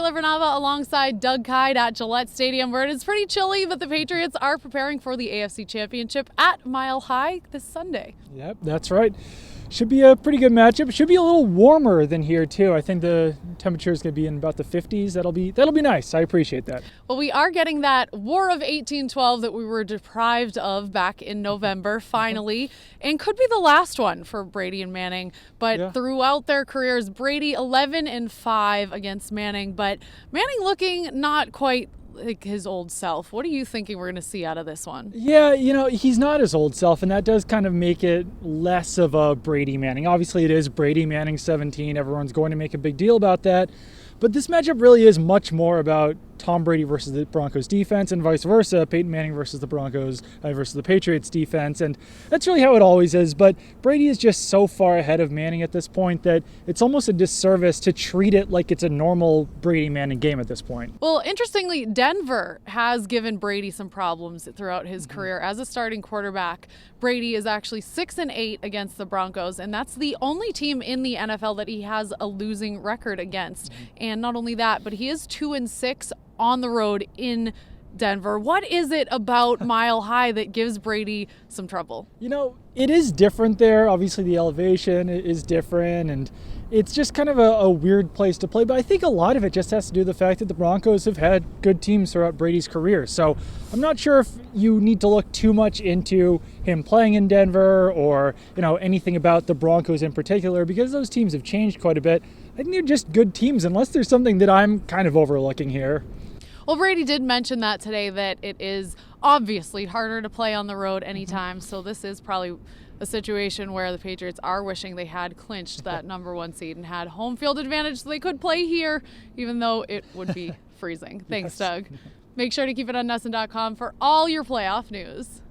Michaela Vernava alongside Doug Kyed at Gillette Stadium, where it is pretty chilly, but the Patriots are preparing for the AFC Championship at Mile High this Sunday. Yep, that's right. Should be a pretty good matchup. It should be a little warmer than here too. I think the temperature is going to be in about the 50s. That'll be nice. I appreciate that. Well, we are getting that War of 1812 that we were deprived of back in November, finally, and could be the last one for Brady and Manning. But throughout their careers, Brady 11-5 against Manning, but Manning looking not quite like his old self. What are you thinking we're going to see out of this one? Yeah, he's not his old self, and that does kind of make it less of a Brady Manning. Obviously, it is Brady Manning 17. Everyone's going to make a big deal about that. But this matchup really is much more about Tom Brady versus the Broncos defense and vice versa, Peyton Manning versus the Broncos versus the Patriots defense. And that's really how it always is. But Brady is just so far ahead of Manning at this point that it's almost a disservice to treat it like it's a normal Brady Manning game at this point. Well, interestingly, Denver has given Brady some problems throughout his career as a starting quarterback. Brady is actually 6-8 against the Broncos, and that's the only team in the NFL that he has a losing record against. And not only that, but he is 2-6 on the road in Denver. What is it about Mile High that gives Brady some trouble? It is different there. Obviously, the elevation is different, and it's just kind of a weird place to play. But I think a lot of it just has to do with the fact that the Broncos have had good teams throughout Brady's career. So I'm not sure if you need to look too much into him playing in Denver or, anything about the Broncos in particular, because those teams have changed quite a bit. I think they're just good teams, unless there's something that I'm kind of overlooking here. Well, Brady did mention that today, that it is obviously harder to play on the road anytime. So this is probably a situation where the Patriots are wishing they had clinched that number one seed and had home field advantage so they could play here, even though it would be freezing. Thanks, Doug. Make sure to keep it on NESN.com for all your playoff news.